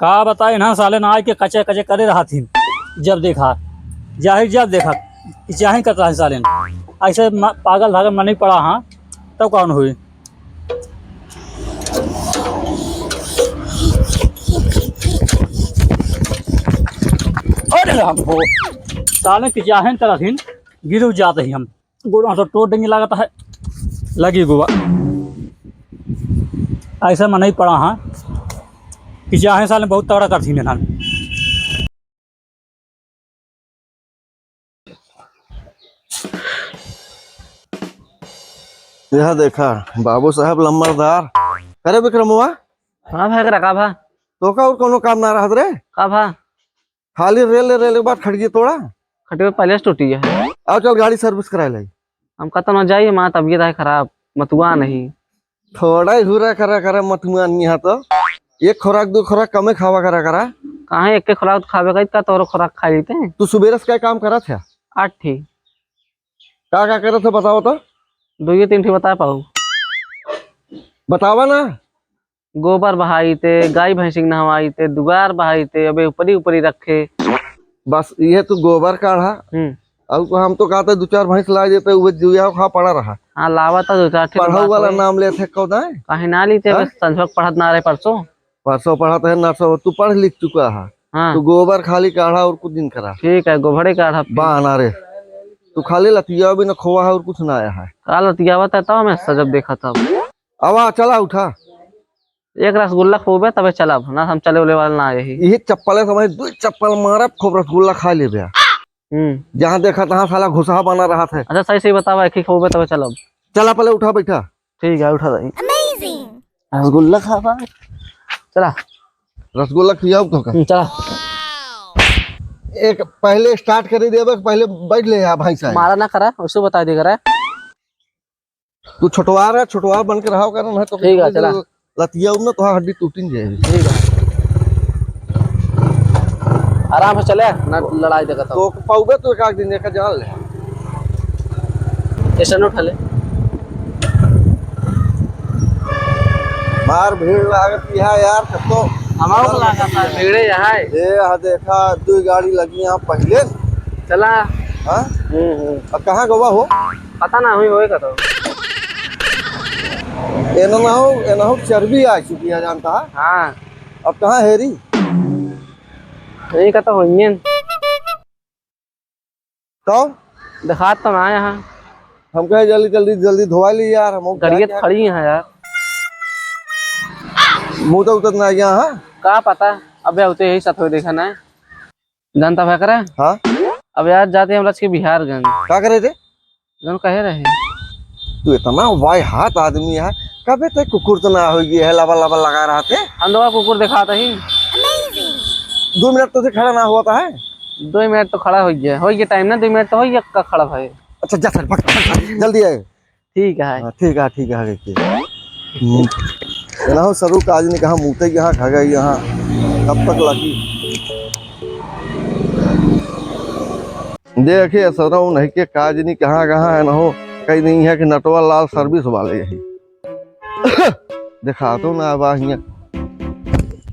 का बताए ना साले ना के कचे कचे करे रहा थी। जब देखा जाहिर जब देखा जाहिर कर रहा है साले ऐसे पागल धागल मन नहीं पड़ा। हाँ तब कौन हुई। अरे हमको साले की जाहिर तरह थी गिर जाते ही हम गोड़ा तो तोड़ देंगे लागत है लगी गोवा ऐसा मन नहीं पड़ा। हाँ कि जाहिर साले बहुत तगड़ा करती ना। यह देखा बाबू साहब लम्बरदार। अरे विक्रमुआ हाँ भाई करा का भा तो का और कोनो काम ना रहत रे। का भा खाली रेल रेल के बाद खड़गी तोड़ा। खटे में पहले से टूटी है। आओ चल गाड़ी सर्विस करा लाई। हम कहता ना जाइए माँ तबीयत है खराब मतुआ नहीं। थोड़ा ही हुरा करा करा मत मान यहाँ तो एक खुराक दो खुराक कमे खावा करा करा। कहाँ एक के खुराक खावे का इतना तोरो खुराक खा लेते हैं। तू सुबेरे से क्या काम करा था। 8 थी क्या करे थे बताओ तो। 2 3 थी बता पाऊ। बतावा ना। गोबर बहाई थे गाय भैंसी नहवाई थे दुगार बहाई थे अबे ऊपरी ऊपरी रखे। बस ये तू गोबर काढ़ा और तो हम तो कहते 2 4 भैंस ला देते वो जुआ खा पड़ा रहा। हाँ लावा था 2 4 थी पढ़ाऊ वाला नाम लेते कौन है। कहीं ना ली थे बस संझक पढ़त ना रहे परसों। परसों पढ़ाते है नर्सों तू पढ़ लिख चुका है। हाँ तू गोबर खाली काढ़ा और कुछ दिन करा। ठीक है गोभरे का बाना रे तू खाली लतिया भी न खोआ है और कुछ ना आया है। काल तियावत है तब मैं सजब देखा था। आवा चला उठा एक रसगुल्ला खूब तबे चलब ना हम चले उले वाला ना यही। यही चप्पल समझ 2 चप्पल मारब खूब रसगुल्ला खा ले बया। जहाँ देखा तहाँ साला घुसा बना रहा था। अच्छा सही सही बतावा एक ही खूब तबे चलब। चला पहले उठा बैठा। ठीक है उठा दही रसगुल्ला खा चला रसगुल्ला खियाओ तो का। चला एक पहले स्टार्ट कर देबे पहले बैठ ले यहाँ भाई साहब। मारा ना करा उसको बता दे करा। तू छोटवार बन के रहा कर ना तो ठीक है चला लतिया ना तो हड्डी टूटिन जाएगी। ठीक है आराम से चले ना लड़ाई देखा तो पाऊबे तो एक दिन देखा जान ले स्टेशन उठा ले। मार भीड़ लागत है यार कब तो हमारा को लगा था भीड़े यहाँ है। ये देखा 2 गाड़ी लगी यहाँ पहले चला। हाँ अब कहाँ गवा हो पता ना हुई होएगा तो एना ना हो चर्बी आ चुकी है जानता है। हाँ अब कहाँ हेरी यही कहता हुई तो दिखा तो ना यहाँ। हम कहे जल्दी धोवा ली यार। हम गाड़ियाँ खड़ी हैं यार मुँह तो उतर ना गया। हाँ का पता अब होते यही साथ हो देखा ना जानता भा करे। हाँ अब यार जाते हम लोग के बिहार गंज क्या करे थे जन कहे रहे। तू इतना वाई हाथ आदमी है कभी तक कुकुर तो ना हो गया है लबा लबा लगा रहा थे। हम लोग कुकुर दिखाता ही 2 मिनट तो से खड़ा ना होता है। 2 मिनट तो खड़ा हो गया टाइम ना 2 मिनट तो हो गया का खड़ा भाई। अच्छा जा चल जल्दी आए। ठीक है ठीक है ना हो सरू का आज ने कहा मुँह यहाँ खा गई यहाँ कब तक लगी देखिए सर नहीं के काज नहीं कहाँ है ना हो कहीं नहीं है कि नटवा लाल सर्विस वाले यही दिखा तो ना आवा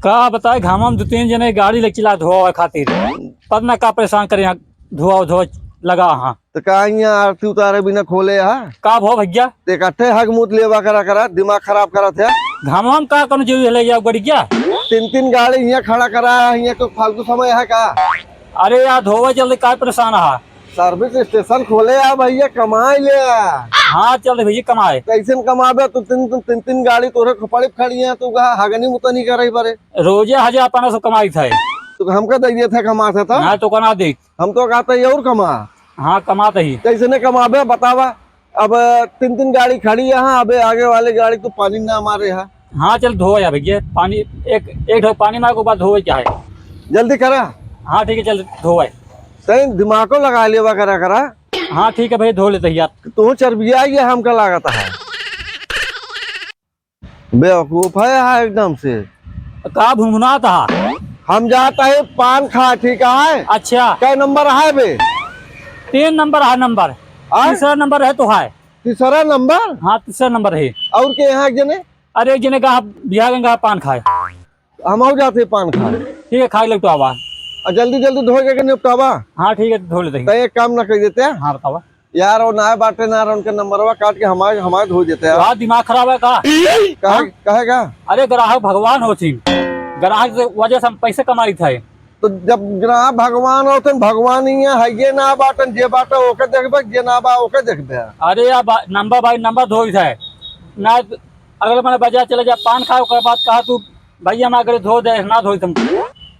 का बताए घामा में 2 3 जने गाड़ी ले चिल्ला धोआ खातिर पर ना का परेशान करे यहाँ धोआ लगा। हाँ तो कहा आरती उतारे बिना खोले है का भो भैया इकट्ठे हक मुँह लेवा करा दिमाग खराब करा थे। घामा में का कौन जो ले जाओ गड़ी क्या 3 गाड़ी यहाँ खड़ा करा है यहाँ तो फालतू समय है का। अरे यार धोवा जल्दी का परेशान है। सर्विस स्टेशन खोले आ भैया कमाई ले। हाँ चल भैया कमाए कैसे कमाबे तो 3 गाड़ी तोरे खपड़ी खड़ी है तू हगनी मुता नहीं करे बारे रोजे 1000-1500 कमाई थे तो हमका दे थे कमा था। हाँ तो कमा दे हम तो कहते और कमा। हाँ कमाते ही कैसे ने कमाबे बतावा। अब 3 गाड़ी खड़ी यहाँ अब आगे वाले गाड़ी तो पानी ना मारे है। हाँ चल धो या भैया पानी एक ढोक पानी मार के बाद धोए क्या है। जल्दी करा। हाँ ठीक है चल धोए सही दिमाग को लगा लेवा करा। हाँ ठीक है भैया धो लेते यार। तू चर्बिया ये हमका लागत है बेवकूफ है एकदम से का भुनभुना था। हम जाता है पान खा ठीक है। अच्छा क्या नंबर है बे 3 नंबर है नंबर तीसरा नंबर है तो है। तीसरा नंबर हाँ तीसरा नंबर है। और के यहाँ जने अरे एक जने का बिहार गंगा पान खाए हम हो जाते हैं पान खाए। ठीक है, खाई लग तो आवा। और जल्दी जल्दी धो के निपटावा। हाँ ठीक है, धो लेते तो हैं। एक काम ना कर देते हैं हाँ बतावा। यार, वो ना बाटे ना उनके नंबरवा काट के हमारे हमारे धो देते हैं। तुम्हारा दिमाग खराब है का? कहेगा अरे ग्राहक भगवान होती, ग्राहक की वजह से हम पैसे कमाई थे। तो जब ग्राहक भगवान होते भगवान ही है ये ना बाटन जे बाटे ओके देखबे, जे ना बा ओके देखबे। अरे यार नंबर भाई नंबर धो थे ना, अगले मैंने बाजार चले जा पान खाए के बाद कहा तू भैया हमारे घरे धो दे, ना धो तुम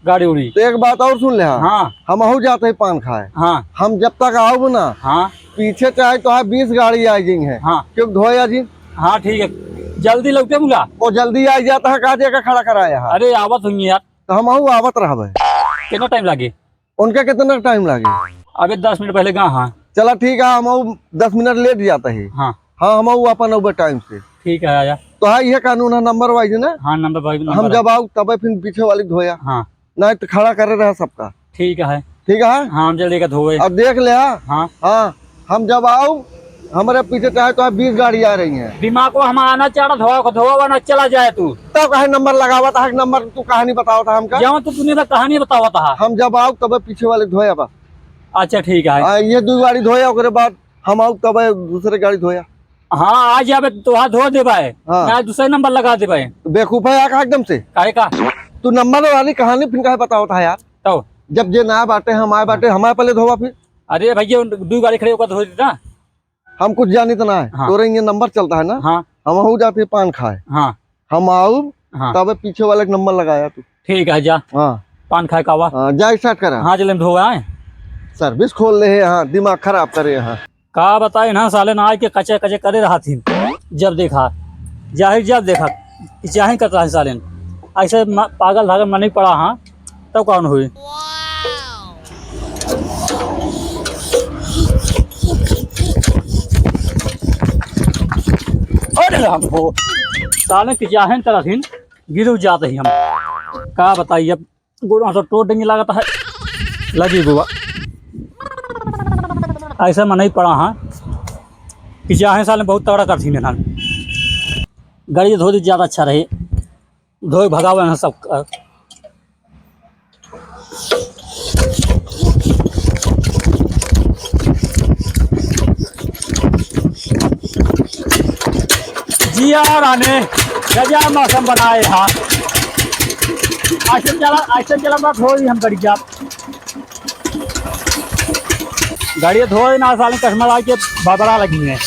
गाड़ी उड़ी। तो एक बात और सुन ले, हाँ हम हो जाते हैं पान खाए। हाँ हम जब तक आओ ना, हाँ पीछे चाहे तो 20 गाड़ी आ गई है। हाँ क्यों धोया जी? हाँ ठीक है, जल्दी लगते मुला। वो जल्दी आ जाता है, कहा जगह खड़ा कराया है। अरे आवत हुई यार। तो हम आहू आवत रहा। कितना टाइम लगे? उनका कितना टाइम लगे? अबे 10 मिनट पहले कहाँ। हाँ चला ठीक है, हम 10 मिनट लेट जाता है। हाँ हाँ हम अपन ओवर टाइम से। ठीक है आया। तो है ये कानून है, नंबर वाइज ना। हाँ नंबर भाई हम नंबर जब आओ तब फिर पीछे वाली धोया, हाँ नहीं तो खड़ा करे रहा सबका। ठीक है। ठीक है, हाँ हम जल्दी का धोए। अब देख ले। हाँ हाँ हम जब आओ हमारे पीछे चाहे तो 20 गाड़ी आ रही है। दिमाग को हम आना चाह रहा धोवा ना चला जाए तू। तब कहे नंबर लगावा था, नंबर तू कहानी बताओ था हमका। जब तू तूने तो कहानी बतावा था। हम जब आओ तब पीछे वाले धोया बस। अच्छा ठीक है। ये 2 गाड़ी धोया, उसके बाद हम आओ तब दूसरे गाड़ी धोया। हाँ आज जाबे तो हाथ धो दे भाई। हाँ। मैं दूसरा नंबर लगा दे भाई। तो बेवकूफ है यार एकदम से। काहे का? तू नंबर वाली कहानी फिर कहे बताओ था यार। तो जब जे ना बाटे हमारे बाटे हमारे पहले धोवा फिर। अरे भैया 2 गाड़ी खड़े होकर धो देता। हम कुछ जानी तो ना है। हाँ। तोरे ये नंबर चलता है ना। हाँ हम हो जाते हैं पान खाए। हाँ हम आओ हाँ तब पीछे वाले नंबर लगाया तू। ठीक है जा। हाँ पान खाए का हुआ। हाँ जा स्टार्ट करा। हाँ चले धो आए। सर्विस खोल ले है। हाँ दिमाग खराब करे यहाँ। का बताए ना साले ना आए के कचे कचे करे रहा थी। जब देखा जब देखा चाहे करता है साले ऐसे पागल धागल मन नहीं पड़ा। हाँ तब कौन हुई। अरे हमको साले की चाहे तरह थी गिर जाते ही हम। का बताइए अब गोड़ा तो टोट देंगे लागत है लगी बुआ। ऐसा मन नहीं पड़ा। हाँ कि चाहे साल में बहुत तगड़ा करती ना गाड़ी धो दी ज़्यादा अच्छा रहे। धोए भगावे ना सब। जी यार आने गजा मौसम बनाए। हाँ ऐसे चला बात हो रही हम गाड़ी धो ना साल कस्टमर आके बबरा लगी है।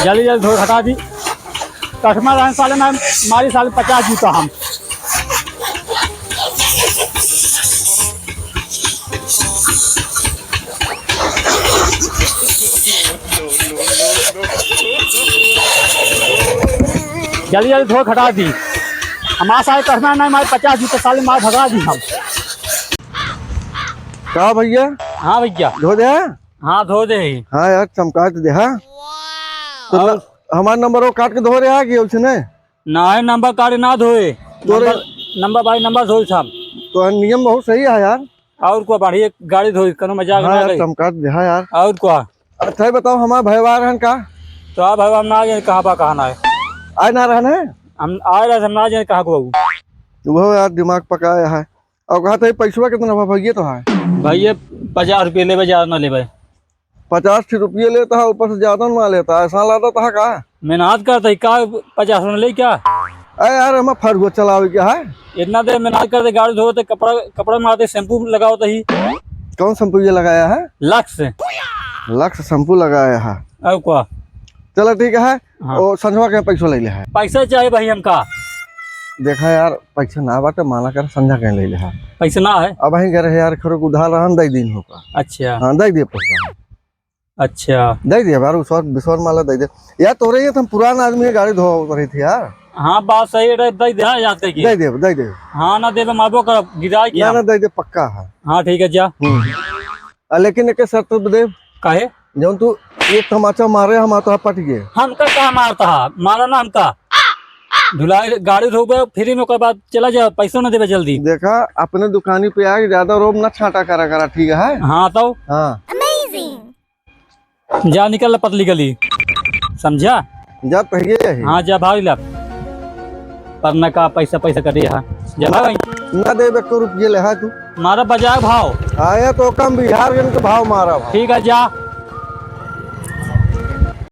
जल्दी जल्दी धो हटा दी। कस्टमर आने साले ना मारी साल 50 जूता हम। जल्दी जल्दी धो हटा दी। हमारे साले कस्टमर ना मारे 50 जूता साले मार भगा दी हम। क्या भैया? हाँ भैया धो दे। हाँ धो दे। हाँ यार चमका दे। हाँ तो हमारा नंबर वो काट के धो रहे कि उसने ना है नंबर कार्ड ना धोए। नंबर भाई नंबर धोई साहब। तो नियम बहुत सही है यार। और को बढ़िया गाड़ी धोई करो मजाक हाँ ना यार गई। चमका दे। हाँ यार और को अच्छा बताओ हमारा भयवार है का। तो आप भाई हम ना जाए कहाँ पर कहना है। आए ना रहना है। हम आ रहे हम ना जाए कहाँ को। वो यार दिमाग पकाया है। और कहा था पैसा कितना भैया तो है भैया 50 रुपये ले ज्यादा ना ले भाई। 50 रुपये लेता है ऊपर से ज्यादा ना लेता है। ऐसा लाता था का मेहनत करता है का 50 ले क्या। अरे यार हमें फर्गो चलावे क्या है। इतना देर मेहनत करते गाड़ी धोते कपड़ा मारते शैम्पू लगाओ तो ही। कौन शैम्पू ये लगाया है? लक्स लक्स शैम्पू लगाया है। और को चलो ठीक है। हाँ। और संझवा के पैसा ले ले है। पैसा चाहिए भाई हमका। देखा यार पैसा ना बाटे माना कर संझा कहीं ले ले है। पैसा ना है। अब वहीं करे यार खरो उधार रहन दे दिन होगा। अच्छा हाँ दे दिए पैसा। अच्छा दे दिया यार विश्वास माला दे दे यार। तोरे ये तुम पुराना आदमी गाड़ी धो रही थी यार। हाँ बात सही है। दे दे याद करके। दे दे दे दे। हाँ ना दे मारबो कर गिरा किया। ना दे दे पक्का है। हाँ ठीक है जा। लेकिन एक शर्त दे। काहे? जब तू एक तमाचा मारे हम तो पट गए। हमका कहा मारता है मारा ना हमका। धुलाई गाड़ी धोबे फ्री में बाद चला जाओ पैसा ना देवे जल्दी। देखा अपने दुकानी पे आके ज्यादा रोब ना छाटा करा ठीक है। हाँ तो हाँ जा निकल पतली गली समझा। जा पहिए यही हाँ जा भाग ला परना का पैसा पैसा कर दिया जा भाग ना दे को रुपये ले तू मारा बाजार भाव आया तो कम बिहार के भाव मारा भाव ठीक है जा